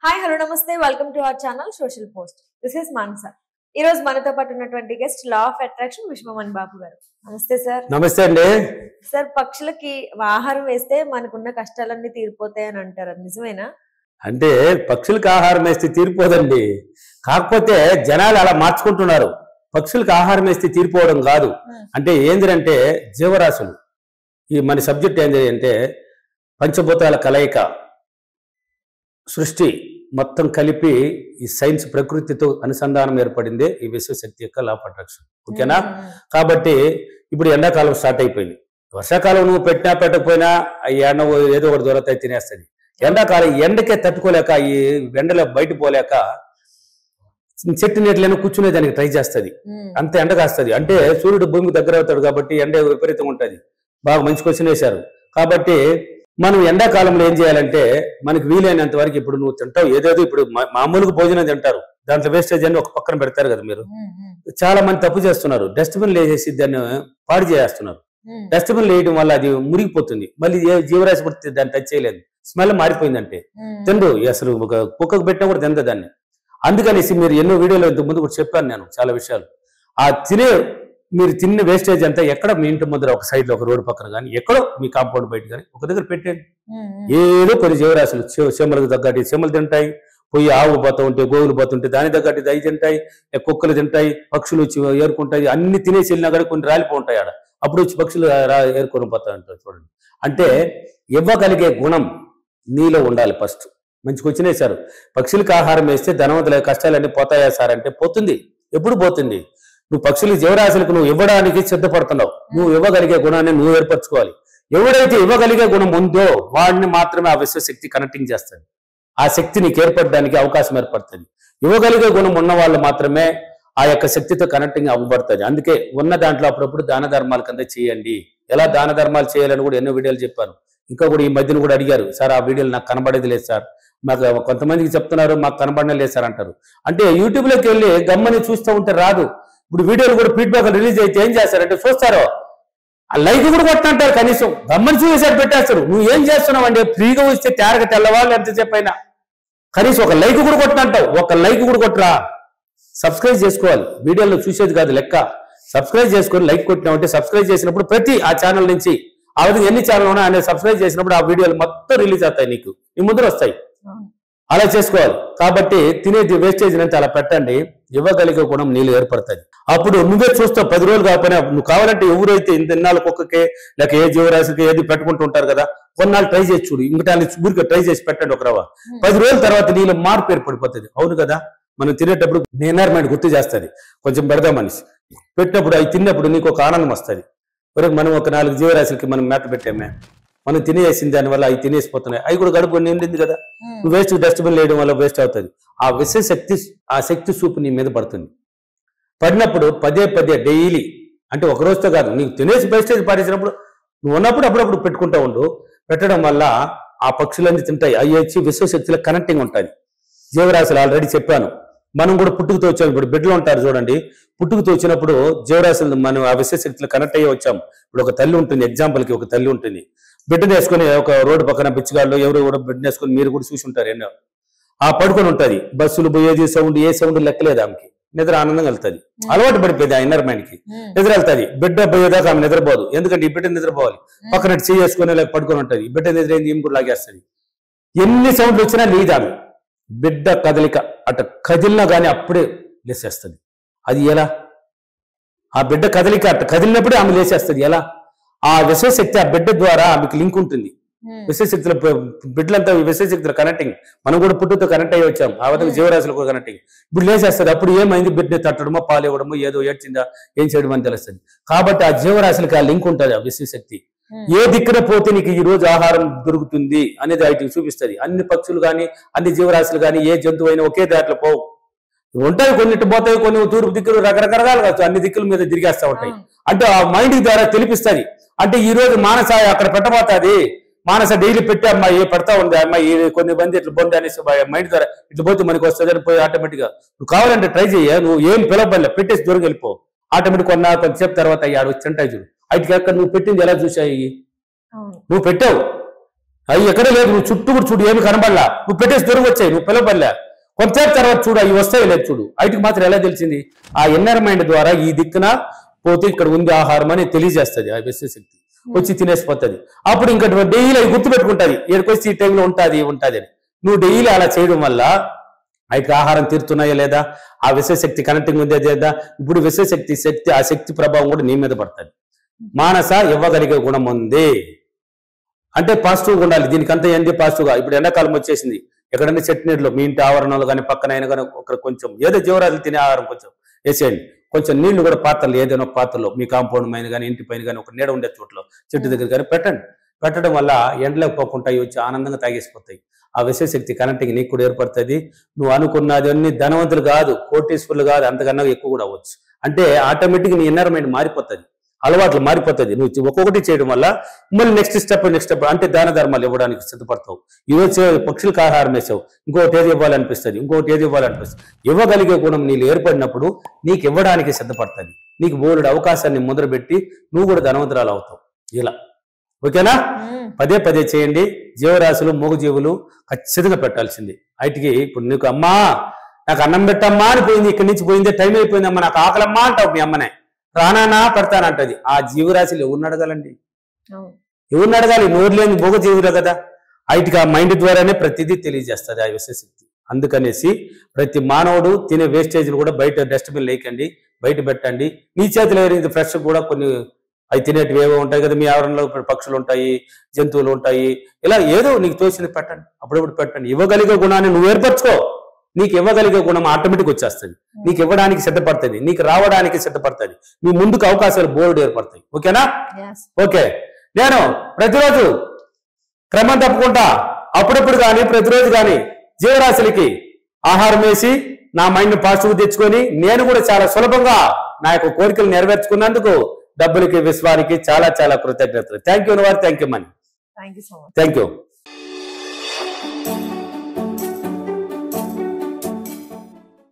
Hi hello నమస్తే welcome to our channel social post. This is Manasa. ఈ రోజు మనతో పాటు ఉన్నటువంటి guest law of attraction Vishwaman Babu గారు. నమస్తే సార్. నమస్తే అండి. సార్, పక్షులకి ఆహారం వేస్తే మనకున్న కష్టాలన్నీ తీరిపోతాయి అని అంటారు, అది నిజమేనా? అంటే పక్షులకు ఆహారం వేస్తే తీరిపోదండి. కాకపోతే జనాలు అలా మార్చుకుంటున్నారు. పక్షులకు ఆహారం వేస్తే తీరిపోవడం కాదు. అంటే ఏంటంటే జీవరాశులు, ఈ మన సబ్జెక్ట్ ఏంటి అంటే పంచభూతాల కలయిక, సృష్టి మొత్తం కలిపి ఈ సైన్స్ ప్రకృతితో అనుసంధానం ఏర్పడిందే ఈ విశ్వశక్తి యొక్క లా ఆఫ్ అట్రాక్షన్. ఓకేనా? కాబట్టి ఇప్పుడు ఎండాకాలం స్టార్ట్ అయిపోయింది. వర్షాకాలం నువ్వు పెట్టినా పెట్టకపోయినా ఈ ఎండ ఏదో ఒకటి దొరకతాయి, తినేస్తుంది. ఎండాకాలం ఎండకే తట్టుకోలేక, ఈ ఎండలో బయట పోలేక చెట్టు నీటిలోనే కూర్చునే దానికి ట్రై చేస్తుంది. అంత ఎండ కాస్తుంది. అంటే సూర్యుడు భూమికి దగ్గర అవుతాడు కాబట్టి ఎండ విపరీతంగా ఉంటుంది. బాగా మంచి క్వశ్చన్ వేశారు. కాబట్టి మనం ఎండాకాలంలో ఏం చేయాలంటే మనకి వీలైనంత వరకు, ఇప్పుడు నువ్వు తింటావు ఏదేదో, ఇప్పుడు మామూలుగా భోజనం తింటారు, దాంట్లో వేస్టేజ్ అని ఒక పక్కన పెడతారు కదా. మీరు చాలా మంది తప్పు చేస్తున్నారు. డస్ట్బిన్ వేసేసి దాన్ని పాడు చేస్తున్నారు. డస్ట్బిన్ వేయడం వల్ల అది మురిగిపోతుంది. మళ్ళీ ఏ జీవరాశి పడితే దాన్ని టచ్ చేయలేదు, స్మెల్ మారిపోయిందంటే తిండు. అసలు ఒక కుక్కకు పెట్టినా కూడా తిందా దాన్ని. అందుకనేసి మీరు ఎన్నో వీడియోలో ఇంత ముందు కూడా చెప్పాను నేను చాలా విషయాలు. ఆ మీరు తిన్న వేస్టేజ్ అంతా ఎక్కడ మీ ఇంటి ముందర ఒక సైడ్ లో, ఒక రోడ్డు పక్కన కానీ, ఎక్కడో మీ కాంపౌండ్ బయట కానీ ఒక దగ్గర పెట్టండి. ఏదో కొన్ని జీవరాశులు చెమ్మలకు తగ్గట్టు చెమ్మలు తింటాయి, పోయి ఆవులు పోతూ ఉంటే, గోవులు పోతుంటే దాని తగ్గట్టు దయ తింటాయి, కుక్కలు తింటాయి, పక్షులు వచ్చి ఏరుకుంటాయి. అన్ని తినేసి వెళ్ళినా కానీ కొన్ని రాలిపోంటాయి ఆడ. అప్పుడు వచ్చి పక్షులు ఏరుకొని పోతా ఉంటాయి. చూడండి, అంటే ఇవ్వగలిగే గుణం నీలో ఉండాలి. ఫస్ట్ మంచిగా వచ్చినాయి. పక్షులకు ఆహారం వేస్తే ధనవంతుల కష్టాలన్నీ పోతాయా సార్ అంటే పోతుంది. ఎప్పుడు పోతుంది? నువ్వు పక్షులు జీవరాశులకు నువ్వు ఇవ్వడానికి సిద్ధపడుతున్నావు. నువ్వు ఇవ్వగలిగే గుణాన్ని నువ్వు ఏర్పరచుకోవాలి. ఎవడైతే ఇవ్వగలిగే గుణం ఉందో వాడిని మాత్రమే ఆ విశ్వశక్తి కనెక్టింగ్ చేస్తుంది. ఆ శక్తి నీకు ఏర్పడడానికి అవకాశం ఏర్పడుతుంది. ఇవ్వగలిగే గుణం ఉన్న వాళ్ళు మాత్రమే ఆ యొక్క శక్తితో కనెక్టింగ్ అవ్వబడుతుంది. అందుకే ఉన్న దాంట్లో అప్పుడప్పుడు దాన ధర్మాల కింద చేయండి. ఎలా దాన ధర్మాలు చేయాలని కూడా ఎన్నో వీడియోలు చెప్పాను. ఇంకా కూడా ఈ మధ్యన కూడా అడిగారు, సార్ ఆ వీడియోలు నాకు కనబడేది లేదు సార్, మాకు కొంతమందికి చెప్తున్నారు మాకు కనబడనే లేదు సార్ అంటారు. అంటే యూట్యూబ్లోకి వెళ్ళి గమ్మని చూస్తూ ఉంటే రాదు. ఇప్పుడు వీడియోలు కూడా ఫీడ్బ్యాక్ రిలీజ్ అయితే ఏం చేస్తారంటే చూస్తారు, ఆ లైక్ కూడా కొట్టంటారు. కనీసం గమ్మని చూసేసారి పెట్టేస్తారు. నువ్వు ఏం చేస్తున్నావు అంటే ఫ్రీగా వస్తే తేరక తెల్లవాళ్ళు ఎంతసేపు అయినా కనీసం ఒక లైక్ కూడా కొట్టంటావు. ఒక లైక్ కూడా కొట్టరా. సబ్స్క్రైబ్ చేసుకోవాలి. వీడియోలో చూసేది కాదు లెక్క. సబ్స్క్రైబ్ చేసుకొని లైక్ కొట్టినామంటే, సబ్స్క్రైబ్ చేసినప్పుడు ప్రతి ఆ ఛానల్ నుంచి ఆ విధంగా ఎన్ని ఛానల్ ఉన్నా అనేది సబ్స్క్రైబ్ చేసినప్పుడు ఆ వీడియోలు మొత్తం రిలీజ్ అవుతాయి, నీకు నీ ముందర వస్తాయి. అలా చేసుకోవాలి. కాబట్టి తినేది వేస్టేజ్ అంతా అలా పెట్టండి. ఇవ్వగలిగే గుణం నీళ్ళు ఏర్పడుతుంది. అప్పుడు నువ్వే చూస్తావు. 10 రోజులు కాకపోయినా నువ్వు కావాలంటే ఎవరైతే ఇన్నాళ్ళు కుక్కకే లేక ఏ జీవరాశికి ఏది పెట్టుకుంటూ ఉంటారు కదా, కొన్నాళ్ళు ట్రై చేసి చూడు. ఇంకటాన్ని ఊరికే ట్రై చేసి పెట్టండి ఒక రవ్వ. 10 రోజుల తర్వాత నీళ్ళు మార్పు ఏర్పడిపోతుంది. అవును కదా, మనం తినేటప్పుడు ఎన్వైర్మెంట్ గుర్తు చేస్తుంది. కొంచెం పెడదాం మనిషి పెట్టినప్పుడు అవి తిన్నప్పుడు నీకు ఒక ఆనందం వస్తుంది. వరకు మనం ఒక 4 జీవరాశులకి మనం మేత పెట్టామే, మనం తినేసిన దానివల్ల అవి తినేసిపోతున్నాయి. అవి కూడా గడుపు నిండింది కదా. నువ్వు వేస్ట్ డస్ట్బిన్ వేయడం వల్ల వేస్ట్ అవుతుంది. ఆ విశ్వశక్తి, ఆ శక్తి చూపు నీ మీద పడుతుంది. పడినప్పుడు పదే పదే డైలీ, అంటే ఒక రోజుతో కాదు, నీకు తినేసి వేస్టేజ్ పారేసినప్పుడు నువ్వు ఉన్నప్పుడు అప్పుడప్పుడు పెట్టుకుంటూ ఉండు. పెట్టడం వల్ల ఆ పక్షులన్నీ తింటాయి. అవి వచ్చి విశ్వశక్తిలో కనెక్టింగ్ ఉంటుంది. జీవరాశులు ఆల్రెడీ చెప్పాను. మనం కూడా పుట్టుకతో వచ్చాం. ఇప్పుడు బిడ్డలు ఉంటారు చూడండి, పుట్టుకతో వచ్చినప్పుడు జీవరాశులు మనం ఆ విశ్వశక్తిలో కనెక్ట్ అయ్యి వచ్చాం. ఇప్పుడు ఒక తల్లి ఉంటుంది, ఎగ్జాంపుల్కి ఒక తల్లి ఉంటుంది. బిడ్డను వేసుకొని ఒక రోడ్డు పక్కన బిచ్చగాళ్ళు ఎవరు కూడా బిడ్డను వేసుకొని, మీరు కూడా చూసి ఉంటారు ఎన్నో, ఆ పడుకొని ఉంటుంది. బస్సులు పోయేది సౌండ్, ఏ సౌండ్ లెక్కలేదు ఆమెకి. నిద్ర ఆనందంగా వెళ్తుంది. అలవాటు పడిపోయింది ఆ ఇన్నర్ మైండ్ కి. నిద్ర వెళ్తుంది. బిడ్డ పోయేదాకా ఆమె నిద్రపోదు. ఎందుకంటే ఈ బిడ్డ నిద్రపోవాలి. పక్కన చేసుకుని లేక పడుకొని ఉంటుంది. బిడ్డ నిద్ర ఏంది, ఏమి కూడా లాగేస్తుంది. ఎన్ని సౌండ్లు వచ్చినా లేదు ఆమె. బిడ్డ కదలిక అట కదిలినా కానీ అప్పుడే లేసేస్తుంది. అది ఎలా? ఆ బిడ్డ కదలిక అట్ట కదిలినప్పుడే ఆమె లేసేస్తుంది. ఎలా? ఆ విశ్వశక్తి ఆ బిడ్డ ద్వారా ఆమెకి లింక్ ఉంటుంది. విశ్వశక్తుల బిడ్డలంతా విశ్వశక్తుల కనెక్టింగ్. మనం కూడా పుట్టుతో కనెక్ట్ అయ్యి వచ్చాం. ఆ విధంగా జీవరాశులు కూడా కనెక్టింగ్. ఇప్పుడు లేసేస్తుంది. అప్పుడు ఏమైంది, బిడ్డని తట్టడమో పాలు ఇవ్వడమో ఏదో ఏడ్చిందా ఏం చేయడం అని తెలుస్తుంది. కాబట్టి ఆ జీవరాశులకి ఆ లింక్ ఉంటుంది. ఆ విశ్వశక్తి ఏ దిక్కున పోతే నీకు ఈ రోజు ఆహారం దొరుకుతుంది అనేది వాటికి చూపిస్తుంది. అన్ని పక్షులు కానీ, అన్ని జీవరాశులు కానీ, ఏ జంతువు అయినా ఒకే దాంట్లో పోవు. ఉంటాయి, కొన్నిటి పోతాయి, కొన్ని తూర్పు దిక్కులు రకరకాలుగా అన్ని దిక్కుల మీద తిరిగేస్తూ ఉంటాయి. అంటే ఆ మైండ్ ద్వారా తెలిపిస్తుంది. అంటే ఈ రోజు మానస అక్కడ పెట్టబోతుంది, మానస డైలీ పెట్టి అమ్మాయి పెడతా ఉంది, అమ్మాయి కొన్ని మంది ఇట్లా బొంది అనేసి మైండ్ ద్వారా ఇట్లా పోతే మనకి వస్తుంది అని పోయి ఆటోమేటిక్గా నువ్వు కావాలంటే ట్రై చేయ. నువ్వు ఏం పిలవబడలే, పెట్టేసి దూరం వెళ్ళిపో. ఆటోమేటిక్ కొంతసేపు తర్వాత ఆడ వచ్చి ఉంటాయి చూడు. వాటికి అక్కడ నువ్వు పెట్టింది ఎలా చూసాయి? నువ్వు పెట్టావు, అవి ఎక్కడ లేదు, నువ్వు చుట్టూ కూడా చూడు, ఏమి కనబడలా, నువ్వు పెట్టేసి దొరికి వచ్చాయి, నువ్వు పిలవబడలే. కొంతసేపు తర్వాత చూడు అవి వస్తాయి లేదు చూడు. వాటికి మాత్రం ఎలా తెలిసింది? ఆ ఇన్నర్ మైండ్ ద్వారా ఈ దిక్కున పోతే ఇక్కడ ఉంది ఆహారం అని తెలియజేస్తుంది ఆ విశ్వశక్తి, వచ్చి తినేసిపోతుంది. అప్పుడు ఇంకా డైలీ అవి గుర్తుపెట్టుకుంటుంది, ఏడుకొచ్చి ఈ టైంలో ఉంటుంది అని. నువ్వు డైలీ అలా చేయడం వల్ల వాటికి ఆహారం తీరుతున్నాయా లేదా, ఆ విశ్వశక్తి కనెక్టింగ్ ఉందే లేదా. ఇప్పుడు విశ్వశక్తి శక్తి, ఆ శక్తి ప్రభావం కూడా నీ మీద పడుతుంది. మానస ఇవ్వగలిగే గుణం ఉంది అంటే పాజిటివ్గా ఉండాలి. దీనికంతా ఏంటి పాజిటివ్గా. ఇప్పుడు ఎండాకాలం వచ్చేసింది, ఎక్కడైనా చెట్టు నీటిలో మీ ఇంటి ఆవరణలో కానీ పక్కన అయినా కానీ ఒక కొంచెం ఏదో జీవరాశులు తినే ఆహారం కొంచెం వేసేయండి. కొంచెం నీళ్లు కూడా పాత్రలు, ఏదైనా ఒక పాత్రలో మీ కాంపౌండ్ పైన కానీ ఇంటి పైన కానీ ఒక నీడ ఉండే చోట్ల చెట్టు దగ్గర కానీ పెట్టండి. పెట్టడం వల్ల ఎండలకు పోకుండా వచ్చి ఆనందంగా తాగేసిపోతాయి. ఆ విశ్వశక్తి కనెక్టింగ్ నీకు కూడా ఏర్పడుతుంది. నువ్వు అనుకున్నది అన్ని ధనవంతులు కాదు, కోటీశ్వరులు కాదు, అంతకన్నా ఎక్కువ కూడా అవ్వచ్చు. అంటే ఆటోమేటిక్గా నీ ఇన్నర్ మైండ్ మారిపోతుంది, అలవాట్లు మారిపోతుంది. నువ్వు ఒక్కొక్కటి చేయడం వల్ల మళ్ళీ నెక్స్ట్ స్టెప్ అంటే దాన ధర్మాలు ఇవ్వడానికి సిద్ధపడతావు. ఈరోజు పక్షులకు ఆహారం వేసావు, ఇంకొకటి ఏది ఇవ్వాలనిపిస్తుంది, ఇంకొకటి ఏది ఇవ్వాలనిపిస్తుంది. ఇవ్వగలిగే గుణం నీళ్ళు ఏర్పడినప్పుడు నీకు ఇవ్వడానికి సిద్ధపడుతుంది. నీకు బోలెడు అవకాశాన్ని మొదలుపెట్టి నువ్వు కూడా ధనవంతురాలు అవుతావు. ఇలా ఓకేనా? పదే పదే చేయండి. జీవరాశులు మూగజీవులు ఖచ్చితంగా పెట్టాల్సింది. వాటికి ఇప్పుడు నీకు అమ్మా నాకు అన్నం పెట్టమ్మా అని పోయింది, ఇక్కడి నుంచి పోయిందే, టైం అయిపోయిందమ్మా నాకు ఆకలమ్మా అంటావు మీ అమ్మనే, రానా పెడతానంటది. ఆ జీవరాశులు ఎవరిని అడగాలండి? ఎవరిని అడగాలి? నోరు లేని మూగజీవులే కదా. వాటికి ఆ మైండ్ ద్వారానే ప్రతిదీ తెలియజేస్తుంది ఆ విశ్వశక్తి. అందుకనేసి ప్రతి మానవుడు తినే వేస్టేజ్లు కూడా బయట డస్ట్బిన్ లేకండి, బయట పెట్టండి. నీ చేతిలో ఏది ఫ్రెష్ కూడా కొన్ని అవి తినేటివి ఏవో ఉంటాయి కదా, మీ ఆవరణలో పక్షులు ఉంటాయి, జంతువులు ఉంటాయి, ఇలా ఏదో నీకు తోచింది పెట్టండి, అప్పుడప్పుడు పెట్టండి. ఇవ్వగలిగే గుణాన్ని నువ్వు ఏర్పరచుకో. నీకు ఇవ్వగలిగే గుణం ఆటోమేటిక్ వచ్చేస్తుంది. నీకు ఇవ్వడానికి సిద్ధపడుతుంది, నీకు రావడానికి సిద్ధపడుతుంది. నీ ముందుకు అవకాశాలు బోర్డు ఏర్పడతాయి. ఓకేనా? ఓకే. నేను ప్రతిరోజు క్రమం తప్పకుండా అప్పుడప్పుడు కానీ ప్రతిరోజు కానీ జీవరాశులకి ఆహారం వేసి నా మైండ్ పాజిటివ్ తెచ్చుకొని నేను కూడా చాలా సులభంగా నా యొక్క కోరికలు నెరవేర్చుకున్నందుకు డబ్బులకి విశ్వానికి చాలా చాలా కృతజ్ఞతలు. Thank you. Thank you money. Thank you so much. Thank you.